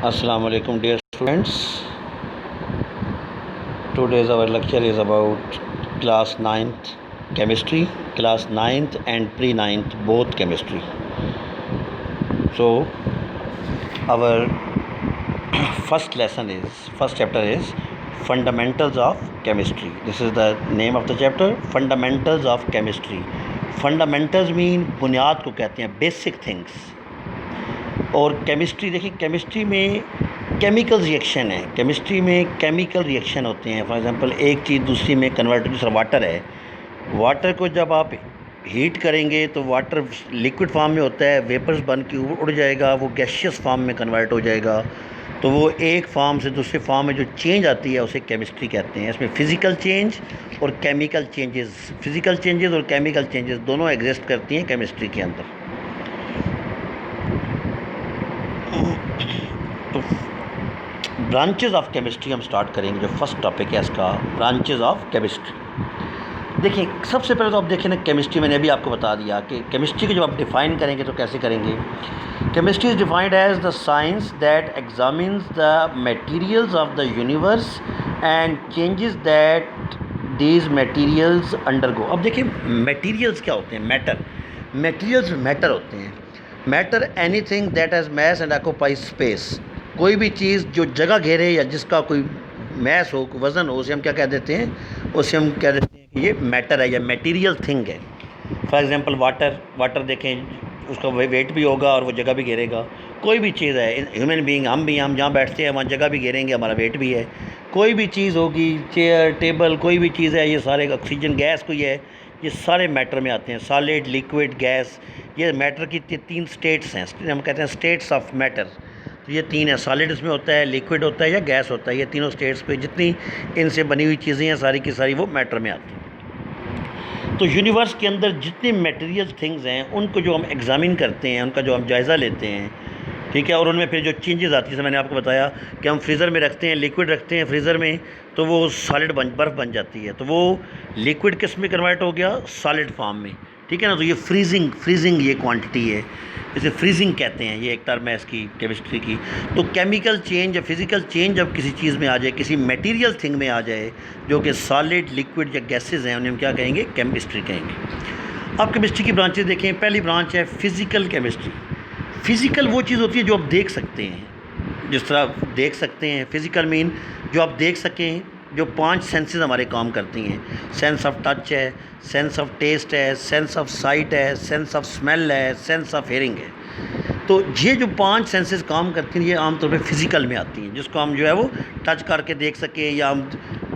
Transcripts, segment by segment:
Assalamu alaikum dear students. Today's our lecture is about class 9th chemistry, class 9th and pre-9th both chemistry. So our first chapter is fundamentals of chemistry. This is the name of the chapter, fundamentals of chemistry. Fundamentals mean बुनियाद को कहते हैं, basic things. और chemistry देखिए, chemistry में chemical reaction है, chemistry में chemical reaction होते हैं। फॉर एग्जांपल एक चीज़ दूसरी में कन्वर्ट, दूसरा वाटर है, वाटर को जब आप हीट करेंगे तो वाटर लिक्विड फॉर्म में होता है, वेपर्स बन के उड़ जाएगा, वो गैसियस फॉर्म में कन्वर्ट हो जाएगा। तो वो एक फॉर्म से दूसरे फॉर्म में जो चेंज आती है उसे केमिस्ट्री कहते हैं। इसमें फ़िज़िकल चेंज और केमिकल चेंजेस, फ़िज़िकल चेंजेस और केमिकल चेंजेस दोनों एग्जिस्ट करती हैं केमिस्ट्री के अंदर। तो ब्रांचेस ऑफ केमिस्ट्री हम स्टार्ट करेंगे। जो फर्स्ट टॉपिक है इसका, ब्रांचेस ऑफ केमिस्ट्री। देखिए सबसे पहले तो आप देखें ना, केमिस्ट्री मैंने अभी आपको बता दिया कि केमिस्ट्री को जब आप डिफ़ाइन करेंगे तो कैसे करेंगे। Chemistry is defined as the science that examines the materials of the universe and changes that these materials undergo. अब देखिए मटेरियल्स क्या होते हैं, मैटर, मटेरियल्स मैटर होते हैं। Matter anything that has mass and occupies space, कोई भी चीज़ जो जगह घेरे या जिसका कोई मैस हो, वज़न हो, उसे हम क्या कह देते हैं, उसे हम कह देते हैं कि ये मैटर है या मटेरियल थिंग है। फॉर एग्जांपल वाटर देखें, उसका वेट भी होगा और वो जगह भी घेरेगा। कोई भी चीज़ है, ह्यूमन बीइंग, हम जहाँ बैठते हैं वहाँ जगह भी घेरेंगे, हमारा वेट भी है। कोई भी चीज़ होगी, चेयर, टेबल, कोई भी चीज़ है, ये सारे, ऑक्सीजन गैस कोई है, ये सारे मैटर में आते हैं। सॉलिड, लिक्विड, गैस, ये मैटर की तीन स्टेट्स हैं, हम कहते हैं स्टेट्स ऑफ मैटर। तो ये तीन है, सॉलिड इसमें होता है, लिक्विड होता है या गैस होता है। ये तीनों स्टेट्स पे जितनी इनसे बनी हुई चीज़ें हैं सारी की सारी वो मैटर में आती हैं। तो यूनिवर्स के अंदर जितनी मटेरियल थिंग्स हैं उनको जो हम एग्ज़ामिन करते हैं, उनका जो हम जायज़ा लेते हैं, ठीक है, और उनमें फिर जो चेंजेस आती है, जैसे मैंने आपको बताया कि हम फ्रीज़र में रखते हैं, लिक्विड रखते हैं फ्रीज़र में, तो वो सॉलिड बर्फ़ बन जाती है, तो वो लिक्विड किस में कन्वर्ट हो गया, सॉलिड फॉर्म में, ठीक है ना। तो ये फ्रीजिंग ये क्वांटिटी है, इसे फ्रीजिंग कहते हैं, ये एक टर्म है इसकी केमिस्ट्री की। तो केमिकल चेंज या फिज़िकल चेंज जब किसी चीज़ में आ जाए, किसी मटेरियल थिंग में आ जाए जो कि सॉलिड, लिक्विड या गैसेज हैं, उन्हें हम क्या कहेंगे, केमिस्ट्री कहेंगे। अब केमिस्ट्री की ब्रांचेस देखें, पहली ब्रांच है फिज़िकल केमिस्ट्री। फ़िज़िकल वो चीज़ होती है जो आप देख सकते हैं, जिस तरह आप देख सकते हैं। फ़िज़िकल मीन जो आप देख सकें, जो 5 सेंसेस हमारे काम करती हैं। सेंस ऑफ टच है, सेंस ऑफ टेस्ट है, सेंस ऑफ साइट है, सेंस ऑफ स्मेल है, सेंस ऑफ हेयरिंग है। तो ये जो 5 सेंसेस काम करती हैं, ये आमतौर पे फिज़िकल में आती हैं, जिसको हम जो है वो टच करके देख सकें, या हम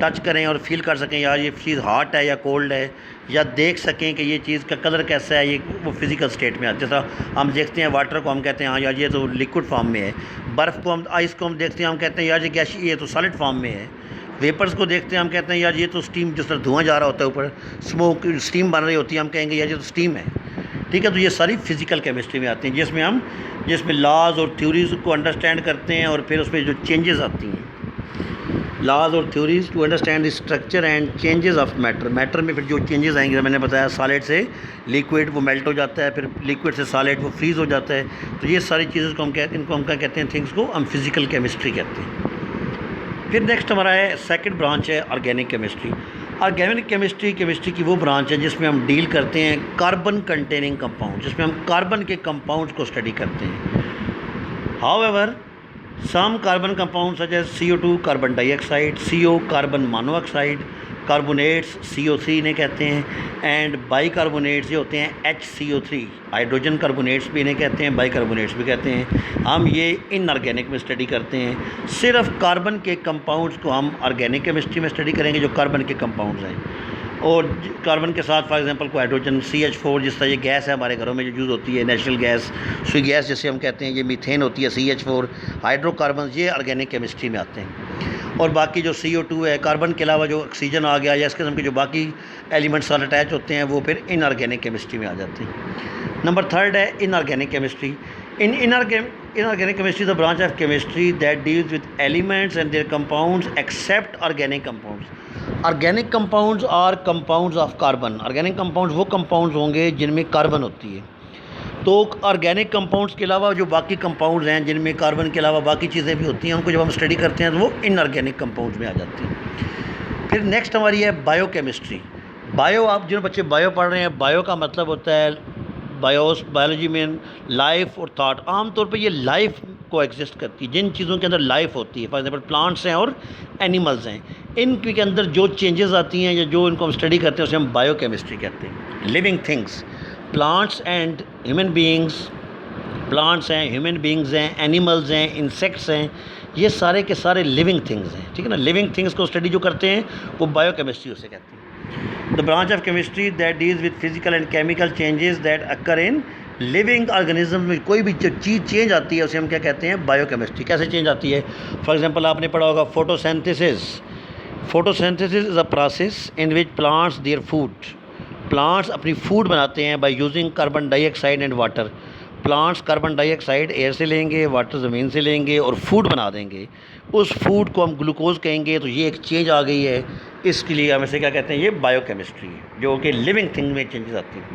टच करें और फील कर सकें यार ये चीज़ हॉट है या कोल्ड है, या देख सकें कि ये चीज़ का कलर कैसा है, ये वो फिज़िकल स्टेट में आती है। जैसा हम देखते हैं वाटर को हम कहते हैं हाँ यार ये तो लिक्विड फॉर्म में है, बर्फ़ को हम, आइस को हम देखते हैं, हम कहते हैं यार ये गैस, ये तो सॉलिड फॉर्म में है। वेपर्स को देखते हैं, हम कहते हैं यार ये तो स्टीम, जिस तरह धुआं जा रहा होता है ऊपर, स्मोक, स्टीम बन रही होती है, हम कहेंगे यार ये तो स्टीम है, ठीक है। तो ये सारी फिज़िकल केमिस्ट्री में आती हैं, जिसमें लॉज और थ्योरीज़ को अंडरस्टैंड करते हैं, और फिर उसमें जो चेंजेस आती हैं, लॉज और theories to understand the structure and changes of matter में फिर जो चेंजेस आएंगे, मैंने बताया सॉलिड से लिक्विड वो मेल्ट हो जाता है, फिर लिक्विड से सॉलिड वो फ्रीज़ हो जाता है। तो ये सारी चीज़ें को इनको हम क्या कहते हैं, थिंग्स को हम फिज़िकल केमिस्ट्री कहते हैं। फिर नेक्स्ट हमारा है सेकंड ब्रांच है ऑर्गेनिक केमिस्ट्री। ऑर्गेनिक केमिस्ट्री की वो ब्रांच है जिसमें हम डील करते हैं कार्बन कंटेनिंग कंपाउंड, जिसमें हम कार्बन के कंपाउंड्स को स्टडी करते हैं। However some carbon compound such as CO2 carbon dioxide, CO carbon monoxide, carbonates CO3 इन्हें कहते हैं, एंड बाइकार्बोनेट्स ये होते हैं HCO3, हाइड्रोजन कार्बोनेट्स भी इन्हें कहते हैं, बाइकार्बोनेट्स भी कहते हैं। हम ये इनऑर्गेनिक में स्टडी करते हैं। सिर्फ कार्बन के कंपाउंड्स को हम ऑर्गेनिक केमिस्ट्री में स्टडी करेंगे, जो कार्बन के कंपाउंड्स हैं, और कार्बन के साथ फॉर एग्जांपल को हाइड्रोजन CH4, जिस तरह ये गैस है हमारे घरों में जो यूज़ होती है, नेचुरल गैस, सुई गैस जैसे हम कहते हैं, ये मीथेन होती है, CH4, हाइड्रोकार्बन, ये ऑर्गेनिक केमिस्ट्री में आते हैं। और बाकी जो CO2 है, कार्बन के अलावा जो ऑक्सीजन आ गया या इस किस्म के जो बाकी एलिमेंट्स साथ अटैच होते हैं, वो फिर इनऑर्गेनिक केमिस्ट्री में आ जाते हैं। नंबर 3 है inorganic chemistry. Inorganic chemistry is a branch of chemistry that deals with elements and their compounds except organic compounds. Organic compounds are compounds of carbon. Organic compounds वो compounds होंगे जिनमें carbon होती है। तो ऑर्गेनिक कंपाउंड्स के अलावा जो बाकी कंपाउंड्स हैं जिनमें कार्बन के अलावा बाकी चीज़ें भी होती हैं, उनको जब हम स्टडी करते हैं तो वो इनऑर्गेनिक कंपाउंड्स में आ जाती हैं। फिर नेक्स्ट हमारी है बायोकेमिस्ट्री। बायो, आप जो बच्चे बायो पढ़ रहे हैं, बायो का मतलब होता है बायोलॉजी में लाइफ और थॉट। आमतौर पे ये लाइफ को एग्जिस्ट करती है, जिन चीज़ों के अंदर लाइफ होती है, फॉर एग्जांपल प्लांट्स हैं और एनिमल्स हैं, इनके अंदर जो चेंजेस आती हैं या जो इनको हम स्टडी करते हैं उसे हम बायोकेमिस्ट्री कहते हैं। Living things, plants and human beings, plants हैं, ह्यूमन बीइंग्स हैं, एनिमल्स हैं, इंसेक्ट्स हैं, ये सारे के सारे लिविंग थिंग्स हैं, ठीक है ना। लिविंग थिंग्स को स्टडी जो करते हैं वो बायोकेमिस्ट्री उसे कहते हैं। The branch of chemistry that deals with physical and chemical changes that occur in living organism में कोई भी जो चीज़ चेंज आती है उसे हम क्या कहते हैं, बायोकेमिस्ट्री। कैसे चेंज आती है, फॉर एग्जांपल आपने पढ़ा होगा photosynthesis. Photosynthesis is a process in which plants their food, plants अपनी फूड बनाते हैं by using carbon dioxide and water. Plants carbon dioxide air से लेंगे, वाटर ज़मीन से लेंगे और फूड बना देंगे। उस फूड को हम ग्लूकोज कहेंगे, तो ये एक चेंज आ गई है, इसके लिए हम इसे क्या कहते हैं, ये बायोकेमिस्ट्री है, जो कि लिविंग थिंग में चेंजेस आती हैं।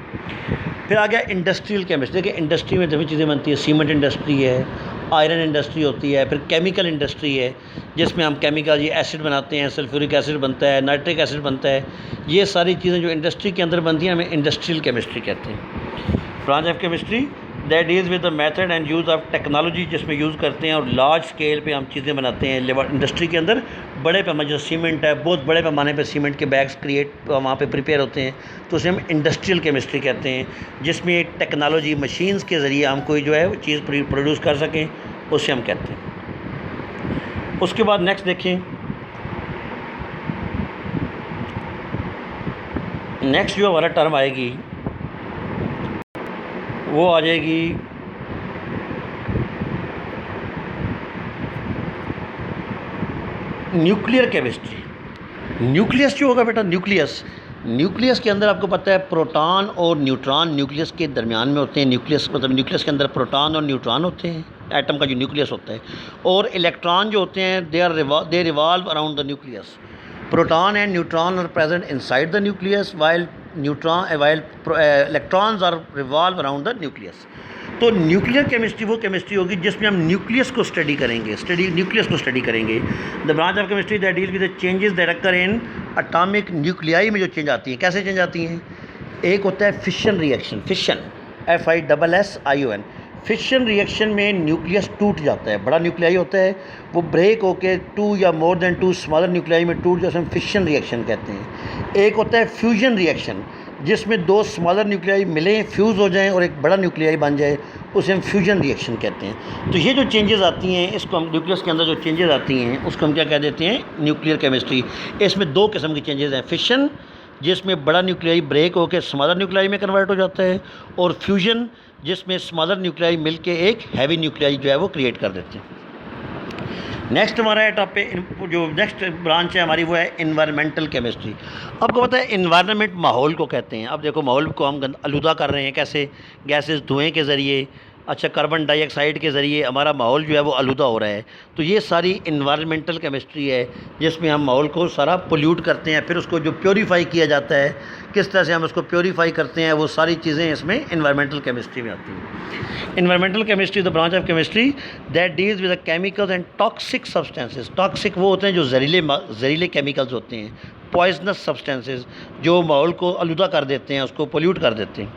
फिर आ गया इंडस्ट्रियल केमिस्ट्री। देखिए इंडस्ट्री में सभी चीज़ें बनती है, सीमेंट इंडस्ट्री है, आयरन इंडस्ट्री होती है, फिर केमिकल इंडस्ट्री है जिसमें हम केमिकल ये एसिड बनाते हैं, सल्फ्यूरिक एसिड बनता है, नाइट्रिक एसिड बनता है, ये सारी चीज़ें जो इंडस्ट्री के अंदर बनती हैं हमें इंडस्ट्रियल केमिस्ट्री कहते हैं। Branch of chemistry that deals with the method and use of technology, जिसमें यूज़ करते हैं और लार्ज स्केल पे हम चीज़ें बनाते हैं। इंडस्ट्री के अंदर बड़े पैमाने, जो सीमेंट है बहुत बड़े पैमाने पे सीमेंट के बैग्स क्रिएट वहाँ पे प्रिपेयर होते हैं, तो उसे हम इंडस्ट्रियल केमिस्ट्री कहते हैं, जिसमें टेक्नोलॉजी मशीन्स के ज़रिए हम कोई जो है वो चीज़ प्रोड्यूस कर सकें, उसे हम कहते हैं। उसके बाद नेक्स्ट देखें, नेक्स्ट जो हमारा टर्म आएगी वो आ जाएगी न्यूक्लियर केमिस्ट्री। न्यूक्लियस जो होगा बेटा, न्यूक्लियस के अंदर आपको पता है प्रोटॉन और न्यूट्रॉन न्यूक्लियस के दरमियान में होते हैं। न्यूक्लियस मतलब न्यूक्लियस के अंदर प्रोटॉन और न्यूट्रॉन होते हैं, एटम का जो न्यूक्लियस होता है, और इलेक्ट्रॉन जो होते हैं they revolve around the nucleus. Proton and neutron are present inside the nucleus while electrons are revolve around the nucleus. तो न्यूक्लियर केमिस्ट्री वो केमिस्ट्री होगी जिसमें हम न्यूक्लियस को स्टडी करेंगे, न्यूक्लियस को स्टडी करेंगे। The branch of chemistry that deal with the changes that occur in atomic nuclei में जो चेंज आती हैं, कैसे चेंज आती हैं, एक होता है fission reaction, fission FISSION। Fission reaction में न्यूक्लियस टूट जाता है, बड़ा न्यूक्लियाई होता है, वो ब्रेक होकर 2 या मोर देन 2 स्मॉलर न्यूक्लियाई में टूट जाए, हम फिशन रिएक्शन कहते हैं। एक होता है फ्यूजन रिएक्शन, जिसमें 2 स्मॉलर न्यूक्लियाई मिलें, फ्यूज़ हो जाएं और एक बड़ा न्यूक्लियाई बन जाए, उसे हम फ्यूजन रिएक्शन कहते हैं। तो ये जो चेंजेस आती हैं, इसको हम न्यूक्लियस के अंदर जो चेंजेस आती हैं उसको हम क्या कह देते हैं, न्यूक्लियर केमिस्ट्री। इसमें 2 किस्म की चेंजेस हैं, फिशन जिसमें बड़ा न्यूक्लियाई ब्रेक होकर स्मॉलर न्यूक्लियाई में कन्वर्ट हो जाता है, और फ्यूजन जिसमें स्मॉलर न्यूक्लियाई मिलके एक हैवी न्यूक्लियाई जो है वो क्रिएट कर देते हैं। नेक्स्ट हमारा है टॉपिक, जो नेक्स्ट ब्रांच है हमारी वो है इन्वायरमेंटल केमिस्ट्री। आपको पता है इन्वायरमेंट माहौल को कहते हैं। अब देखो माहौल को हम आलूदा कर रहे हैं कैसे, गैसेस धुएँ के ज़रिए, अच्छा कार्बन डाइऑक्साइड के ज़रिए हमारा माहौल जो है वो आलूदा हो रहा है। तो ये सारी इन्वायरमेंटल केमिस्ट्री है जिसमें हम माहौल को सारा पोल्यूट करते हैं, फिर उसको जो प्योरीफाई किया जाता है, किस तरह से हम उसको प्योरीफाई करते हैं, वो सारी चीज़ें इसमें इन्वायरमेंटल केमिस्ट्री में आती हैं। Environmental chemistry the branch of chemistry that deals with the chemicals and toxic substances. Toxic वो होते हैं जो जहरीले केमिकल्स होते हैं, पॉइजनस सब्सटेंसेस जो माहौल को आलूदा कर देते हैं, उसको पोल्यूट कर देते हैं।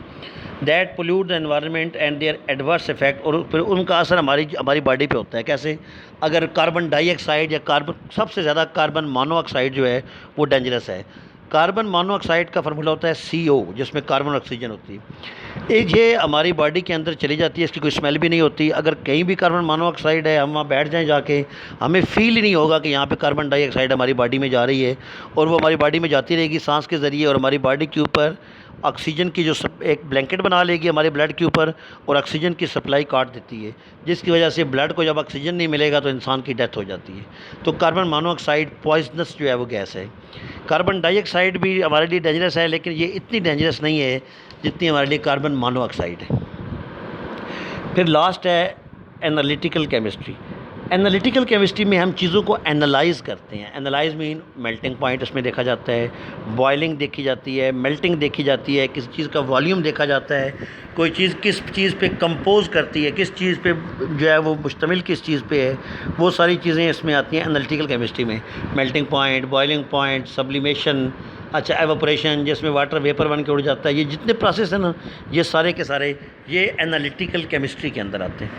That pollute the environment and there adverse effect, और फिर उनका असर हमारी बॉडी पे होता है। कैसे, अगर कार्बन डाइऑक्साइड या सबसे ज़्यादा कार्बन मोनोऑक्साइड जो है वो डेंजरस है। कार्बन मोनोऑक्साइड का फार्मूला होता है CO, जिसमें कार्बन ऑक्सीजन होती है। ये हमारी बॉडी के अंदर चली जाती है, इसकी कोई स्मेल भी नहीं होती। अगर कहीं भी कार्बन मोनोऑक्साइड है, हम वहाँ बैठ जाएं जाके, हमें फील ही नहीं होगा कि यहाँ पे कार्बन डाइऑक्साइड हमारी बॉडी में जा रही है, और वो हमारी बॉडी में जाती रहेगी सांस के ज़रिए, और हमारी बॉडी के ऊपर ऑक्सीजन की जो एक ब्लैंकेट बना लेगी हमारे ब्लड के ऊपर, और ऑक्सीजन की सप्लाई काट देती है, जिसकी वजह से ब्लड को जब ऑक्सीजन नहीं मिलेगा तो इंसान की डेथ हो जाती है। तो कार्बन मोनोऑक्साइड पॉइजनस जो है वो गैस है। कार्बन डाइऑक्साइड भी हमारे लिए डेंजरस है, लेकिन ये इतनी डेंजरस नहीं है जितनी हमारे लिए कार्बन मोनोऑक्साइड है। फिर लास्ट है एनालिटिकल केमिस्ट्री। एनालिटिकल केमिस्ट्री में हम चीज़ों को एनालाइज़ करते हैं। एनालाइज मीन मेल्टिंग पॉइंट इसमें देखा जाता है, बॉइलिंग देखी जाती है, मेल्टिंग देखी जाती है, किसी चीज़ का वॉल्यूम देखा जाता है, कोई चीज़ किस चीज़ पे कंपोज करती है, किस चीज़ पे जो है वो मुश्तमिल किस चीज़ पे है, वो सारी चीज़ें इसमें आती हैं एनालिटिकल केमिस्ट्री में। Melting point, boiling point, sublimation, अच्छा एवापोरेशन जिसमें वाटर वेपर बन के उड़ जाता है, ये जितने प्रोसेस हैं ना, ये सारे के सारे ये एनालिटिकल केमिस्ट्री के अंदर आते हैं।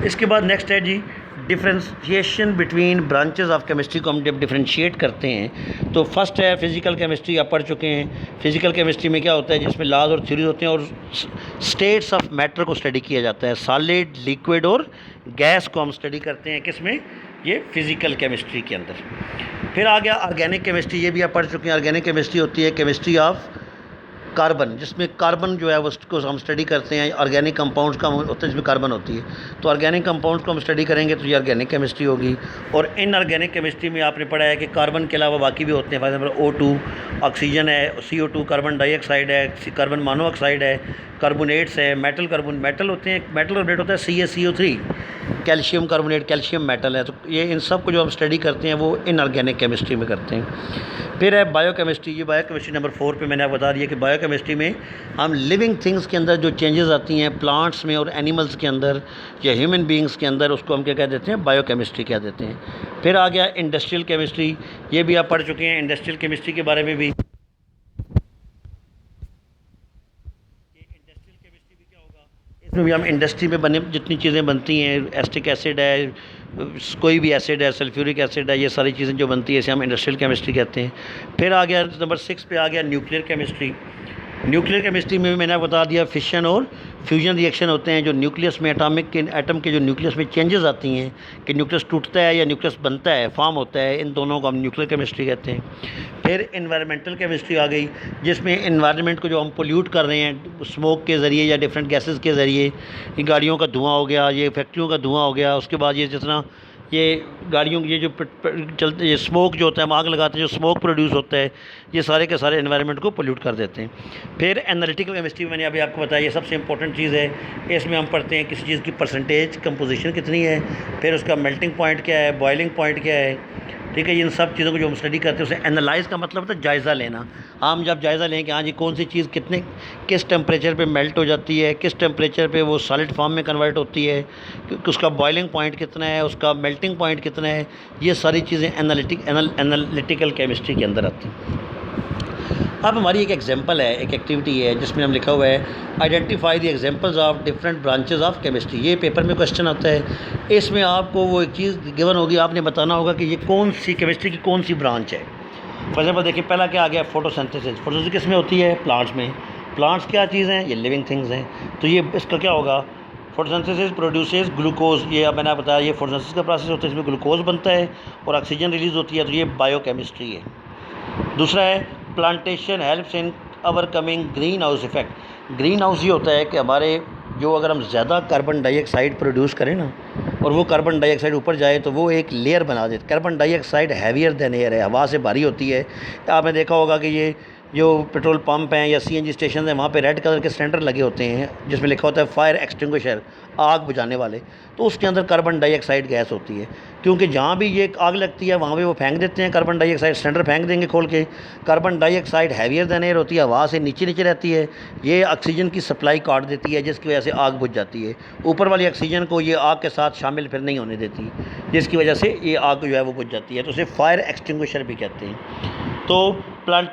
इसके बाद नेक्स्ट है जी differentiation between branches of chemistry को हम जब डिफ्रेंशिएट करते हैं तो फर्स्ट है फिज़िकल केमिस्ट्री, आप पढ़ चुके हैं। फिज़िकल केमिस्ट्री में क्या होता है, जिसमें लॉज और थ्योरीज होते हैं और स्टेट्स ऑफ मैटर को स्टडी किया जाता है। सॉलिड, लिक्विड और गैस को हम स्टडी करते हैं किस में, ये फिज़िकल केमिस्ट्री के अंदर। फिर आ गया ऑर्गेनिक केमिस्ट्री, ये भी आप पढ़ चुके हैं। ऑर्गेनिक केमिस्ट्री होती है केमिस्ट्री ऑफ कार्बन, जिसमें कार्बन जो है वो उसको हम स्टडी करते हैं। ऑर्गेनिक कंपाउंड्स का होता है जिसमें कार्बन होती है, तो ऑर्गेनिक कंपाउंड्स को हम स्टडी करेंगे तो ये ऑर्गेनिक केमिस्ट्री होगी। और इनऑर्गेनिक केमिस्ट्री में आपने पढ़ा है कि कार्बन के अलावा बाकी भी होते हैं। फॉर एग्जाम्पल O2 ऑक्सीजन है, CO2 कार्बन डाइऑक्साइड है, कार्बन मोनोऑक्साइड है, कार्बोनेट्स है, मेटल होते हैं। मेटल कार्बोनेट होता है CaCO3, calcium carbonate, calcium metal है। तो ये इन सब को जो हम स्टडी करते हैं वो इनऑर्गेनिक केमिस्ट्री में करते हैं। फिर है बायोकेमिस्ट्री, ये बायोकेमिस्ट्री नंबर 4 पे मैंने आपको बता दिया कि बायोकेमिस्ट्री में हम लिविंग थिंग्स के अंदर जो चेंजेस आती हैं प्लांट्स में और एनिमल्स के अंदर या ह्यूमन बींग्स के अंदर, उसको हम क्या कह देते हैं, बायोकेमिस्ट्री कह देते हैं। फिर आ गया इंडस्ट्रियल केमिस्ट्री, ये भी आप पढ़ चुके हैं। इंडस्ट्रियल केमिस्ट्री के बारे में भी इसमें भी हम इंडस्ट्री में बने जितनी चीज़ें बनती हैं, एसिटिक एसिड है, कोई भी एसिड है, सल्फ्यूरिक एसिड है, ये सारी चीज़ें जो बनती है इसे हम इंडस्ट्रियल केमिस्ट्री कहते हैं। फिर आ गया नंबर 6 पे आ गया न्यूक्लियर केमिस्ट्री। न्यूक्लियर केमिस्ट्री में भी मैंने बता दिया फिशन और फ्यूजन रिएक्शन होते हैं, जो न्यूक्लियस में एटम के जो न्यूक्लियस में चेंजेस आती हैं कि न्यूक्लियस टूटता है या न्यूक्लियस बनता है, फॉर्म होता है, इन दोनों को हम न्यूक्लियर केमिस्ट्री कहते हैं। फिर इन्वायरमेंटल केमिस्ट्री आ गई, जिसमें इन्वायरमेंट को जो हम पोल्यूट कर रहे हैं स्मोक के ज़रिए या डिफरेंट गैसेस के ज़रिए, ये गाड़ियों का धुआं हो गया, ये फैक्ट्रियों का धुआं हो गया, उसके बाद ये जितना ये गाड़ियों की ये जो चलते ये स्मोक जो होता है, हम आग लगाते हैं, जो स्मोक प्रोड्यूस होता है, ये सारे के सारे एनवायरनमेंट को पोल्यूट कर देते हैं। फिर एनालिटिकल केमिस्ट्री मैंने अभी आपको बताया, ये सबसे इंपॉर्टेंट चीज़ है। इसमें हम पढ़ते हैं किसी चीज़ की परसेंटेज कंपोजिशन कितनी है, फिर उसका मेल्टिंग पॉइंट क्या है, बॉइलिंग पॉइंट क्या है, ठीक है। इन सब चीज़ों को जो हम स्टडी करते हैं उसे एनालाइज़ का मतलब होता है जायज़ा लेना। हम जब जायज़ा लें कि हाँ जी कौन सी चीज़ किस टेम्परेचर पे मेल्ट हो जाती है, किस टेम्परेचर पे वो सॉलिड फॉर्म में कन्वर्ट होती है, उसका बॉइलिंग पॉइंट कितना है, उसका मेल्टिंग पॉइंट कितना है, ये सारी चीज़ें एनालिटिकल केमिस्ट्री के अंदर आती हैं। अब हमारी एक एग्जांपल है, एक एक्टिविटी है जिसमें हम लिखा हुआ है identify the examples of different branches of chemistry. ये पेपर में क्वेश्चन आता है, इसमें आपको वो एक चीज़ गिवन होगी, आपने बताना होगा कि ये कौन सी केमिस्ट्री की कौन सी ब्रांच है। फॉर एग्जाम्पल देखिए पहला क्या आ गया, फोटोसिंथेसिस। फोटोसिंथेसिस किस में होती है, प्लांट्स में। प्लांट्स क्या चीज़ हैं, ये लिविंग थिंग्स हैं। तो ये इसका क्या होगा, फोटोसिंथेसिस प्रोड्यूसेस ग्लूकोज, ये अब मैंने बताया ये फोटोसिंथेसिस का प्रोसेस होता है, इसमें ग्लूकोज बनता है और ऑक्सीजन रिलीज़ होती है, तो ये बायोकेमिस्ट्री है। दूसरा है plantation helps in overcoming green house effect. Green house ये होता है कि हमारे जो अगर हम ज़्यादा कार्बन डाइऑक्साइड प्रोड्यूस करें ना और वो कार्बन डाइऑक्साइड ऊपर जाए तो वो एक लेयर बना देते। Carbon dioxide heavier than air है, हवा से भारी होती है। आपने देखा होगा कि ये जो पेट्रोल पंप हैं या CNG स्टेशन हैं वहाँ पे रेड कलर के सिलेंडर लगे होते हैं जिसमें लिखा होता है फायर एक्सटिंग्विशर, आग बुझाने वाले। तो उसके अंदर कार्बन डाइऑक्साइड गैस होती है, क्योंकि जहाँ भी ये आग लगती है वहाँ पे वो फेंक देते हैं कार्बन डाइऑक्साइड, सिलेंडर फेंक देंगे खोल के। Carbon dioxide heavier than air होती है, हवा से नीचे नीचे रहती है, ये ऑक्सीजन की सप्लाई काट देती है जिसकी वजह से आग बुझ जाती है। ऊपर वाली ऑक्सीजन को ये आग के साथ शामिल फिर नहीं होने देती, जिसकी वजह से ये आग जो है वो बुझ जाती है, तो उसे फायर एक्सटिंग्विशर भी कहते हैं। तो प्लांट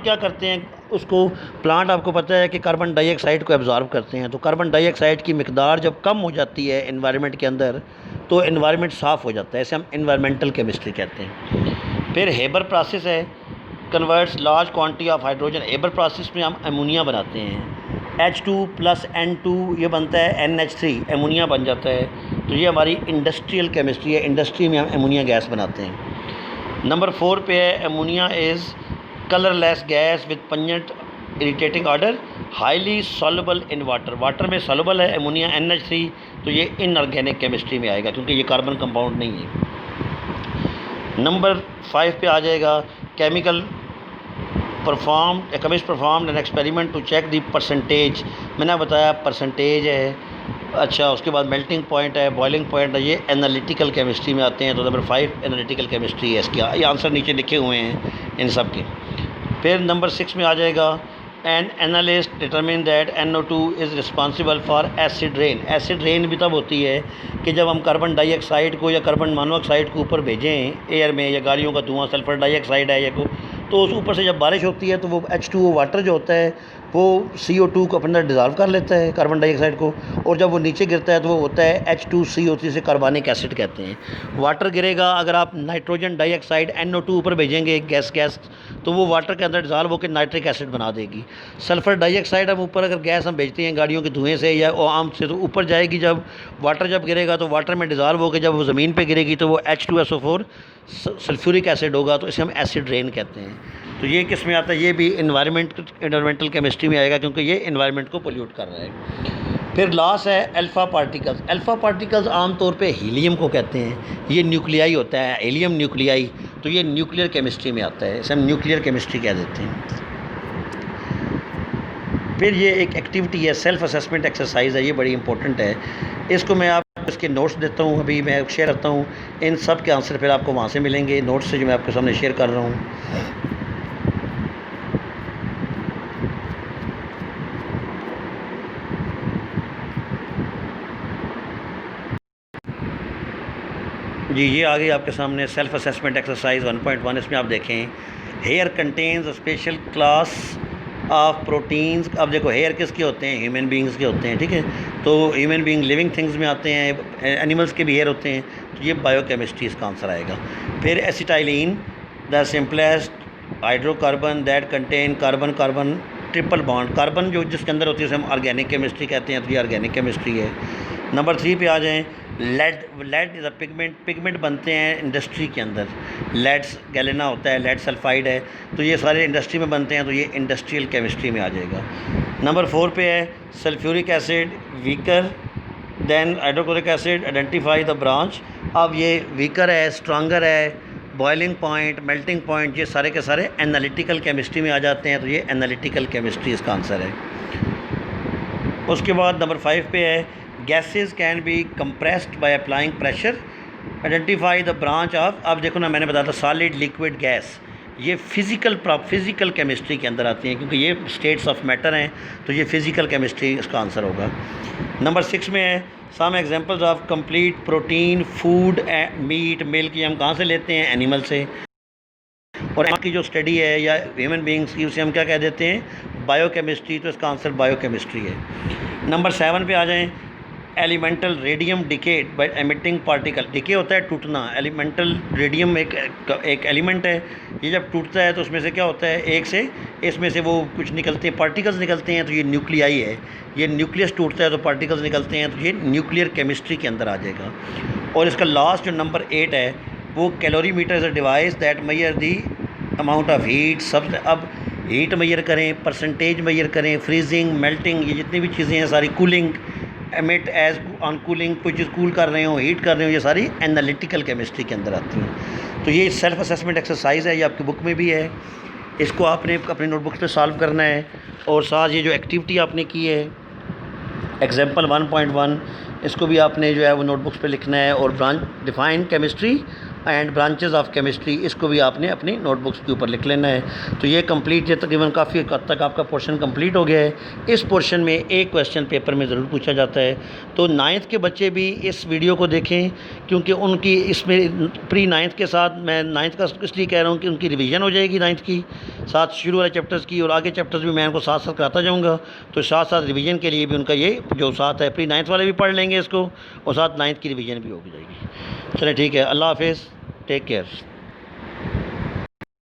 क्या करते हैं, उसको प्लांट आपको पता है कि कार्बन डाइऑक्साइड को एब्जॉर्ब करते हैं। तो कार्बन डाइऑक्साइड की मिकदार जब कम हो जाती है एनवायरनमेंट के अंदर तो एनवायरनमेंट साफ़ हो जाता है, इसे हम एनवायरमेंटल केमिस्ट्री कहते हैं। फिर हेबर प्रोसेस है, converts large quantity of hydrogen. Haber process में हम अमोनिया बनाते हैं, H2 + N2 ये बनता है NH3, अमोनिया बन जाता है। तो ये हमारी इंडस्ट्रियल केमिस्ट्री है, इंडस्ट्री में हम अमोनिया गैस बनाते हैं। नंबर 4 पे है ammonia is colourless gas with pungent irritating order, highly soluble in water. Water में सॉल्युबल है अमोनिया NH3, तो ये इनऑर्गेनिक केमिस्ट्री में आएगा क्योंकि ये कार्बन कंपाउंड नहीं है। नंबर 5 पे आ जाएगा chemist performed an experiment to check the percentage. मैंने बताया परसेंटेज है अच्छा, उसके बाद मेल्टिंग पॉइंट है, बॉइलिंग पॉइंट है, ये एनालिटिकल केमिस्ट्री में आते हैं। तो नंबर 5 एनालिटिकल केमिस्ट्री है इसकी। ये आंसर नीचे लिखे हुए हैं इन सब के। फिर नंबर 6 में आ जाएगा, an analyst determine that NO2 is responsible for acid rain. Acid rain भी तब होती है कि जब हम कार्बन डाइऑक्साइड को या कार्बन मोनोऑक्साइड को ऊपर भेजें एयर में, या गाड़ियों का धुआं, सल्फर डाइऑक्साइड है या को, तो उस ऊपर से जब बारिश होती है तो वो H2O वाटर जो होता है वो CO2 को अपने अंदर डिज़ोल्व कर लेता है, कार्बन डाइऑक्साइड को, और जब वो नीचे गिरता है तो वो होता है H2CO, जिसे कार्बनिक एसिड कहते हैं। वाटर गिरेगा, अगर आप नाइट्रोजन डाइऑक्साइड NO2 ऊपर भेजेंगे गैस, तो वो वाटर के अंदर डिज़ोल्व होकर नाइट्रिक एसिड बना देगी। सल्फ़र डाइऑक्साइड हम ऊपर अगर गैस हम भेजते हैं गाड़ियों के धुएँ से या आम से, तो ऊपर जाएगी, जब वाटर जब गिरेगा तो वाटर में डिज़ोल्व होकर जब वो ज़मीन पर गिरेगी तो वो H2SO4 सल्फ्यूरिक एसिड होगा, तो इसे हम एसिड रेन कहते हैं। तो ये किस में आता है? ये भी इन्वायरमेंटल केमिस्ट्री में आएगा, क्योंकि ये इन्वायरमेंट को पोल्यूट कर रहा है। फिर लास्ट है अल्फ़ा पार्टिकल्स। अल्फ़ा पार्टिकल्स आमतौर पे हीलियम को कहते हैं, ये न्यूक्लियाई होता है, हीलियम न्यूक्लियाई, तो ये न्यूक्लियर केमिस्ट्री में आता है, इसे हम न्यूक्लियर केमिस्ट्री कह देते हैं। फिर ये एक एक्टिविटी है, सेल्फ असेसमेंट एक्सरसाइज है, ये बड़ी इंपॉर्टेंट है। इसको मैं आपको इसके नोट्स देता हूँ, अभी मैं शेयर करता हूँ। इन सब के आंसर फिर आपको वहाँ से मिलेंगे, नोट्स से जो मैं आपके सामने शेयर कर रहा हूँ। जी, ये आ गई आपके सामने सेल्फ असेसमेंट एक्सरसाइज 1.1। इसमें आप देखें, hair contains a special class of proteins. अब देखो, हेयर किसके होते हैं? ह्यूमन बींग्स के होते हैं, ठीक है। तो ह्यूमन बींग लिविंग थिंग्स में आते हैं, एनिमल्स के भी हेयर होते हैं, तो ये बायोकेमिस्ट्री इसका आंसर आएगा। फिर acetylene, the simplest hydrocarbon that contain carbon carbon triple bond. Carbon जो जिसके अंदर होती है उसे हम ऑर्गेनिक केमिस्ट्री कहते हैं, तो ये ऑर्गेनिक केमिस्ट्री है। नंबर 3 पे आ जाएँ, लेड इज़ अ पिगमेंट बनते हैं इंडस्ट्री के अंदर। लेड्स गैलेना होता है, लेड सल्फाइड है, तो ये सारे इंडस्ट्री में बनते हैं, तो ये इंडस्ट्रियल केमिस्ट्री में आ जाएगा। नंबर 4 पे है sulphuric acid weaker then hydrochloric acid, identify the branch. अब ये वीकर है, स्ट्रॉन्गर है, बॉइलिंग पॉइंट, मेल्टिंग पॉइंट, ये सारे के सारे एनालिटिकल केमिस्ट्री में आ जाते हैं, तो ये एनालिटिकल केमिस्ट्री इसका आंसर है। उसके बाद नंबर 5 पे है gases can be compressed by applying pressure, identify the branch of. अब देखो ना, मैंने बताया था सॉलिड लिक्विड गैस, ये फिज़िकल केमिस्ट्री के अंदर आती हैं, क्योंकि ये स्टेट्स ऑफ मैटर हैं, तो ये फिज़िकल केमिस्ट्री इसका आंसर होगा। नंबर 6 में है some examples of complete protein food meat milk. ये हम कहाँ से लेते हैं? एनिमल से। और की जो स्टडी है या ह्यूमन बींग्स की, उसे हम क्या कह देते हैं? बायोकेमिस्ट्री, तो इसका आंसर बायोकेमिस्ट्री है। नंबर 7 पे आ जाएँ, elemental radium decayed by emitting particle. Decay होता है टूटना, एलिमेंटल रेडियम एक एलिमेंट है, ये जब टूटता है तो उसमें से क्या होता है? एक से इसमें से वो कुछ निकलते हैं, पार्टिकल्स निकलते हैं, तो ये न्यूक्लियाई है। ये न्यूक्लियस टूटता है तो पार्टिकल्स निकलते हैं, तो ये न्यूक्लियर केमिस्ट्री के अंदर आ जाएगा। और इसका लास्ट जो नंबर 8 है, वो calorimeter is a device that measure the amount of heat. सब अब हीट मेजर करें, परसेंटेज मेजर करें, फ्रीजिंग, मेल्टिंग, ये जितनी भी चीज़ें हैं सारी, cooling, emit as on cooling, कोई चीज़ कूल कर रहे हो, हीट कर रहे हो, ये सारी एनालिटिकल केमिस्ट्री के अंदर आती हैं। तो ये सेल्फ असेसमेंट एक्सरसाइज है, ये आपकी बुक में भी है, इसको आपने अपनी नोटबुक्स पे सॉल्व करना है। और साथ ये जो एक्टिविटी आपने की है एग्जाम्पल 1.1, इसको भी आपने जो है वो नोटबुक्स पे लिखना है। और branch define chemistry and branches of chemistry, इसको भी आपने अपनी नोटबुक्स के ऊपर लिख लेना है। तो ये कंप्लीट, ये तकरीबन काफ़ी हद तक आपका पोर्शन कंप्लीट हो गया है। इस पोर्शन में एक क्वेश्चन पेपर में ज़रूर पूछा जाता है, तो 9th के बच्चे भी इस वीडियो को देखें, क्योंकि उनकी इसमें प्री 9th के साथ, मैं 9th का इसलिए कह रहा हूँ कि उनकी रिवीजन हो जाएगी 9th की साथ शुरू वाले चैप्टर्स की, और आगे चैप्टर्स भी मैं उनको साथ साथ कराता जाऊँगा। तो साथ साथ रिवीजन के लिए भी उनका ये जो साथ है, प्री 9th वाले भी पढ़ लेंगे इसको, और साथ 9th की रिवीजन भी हो जाएगी। चलिए ठीक है, अल्लाह हाफिज़, टेक केयर।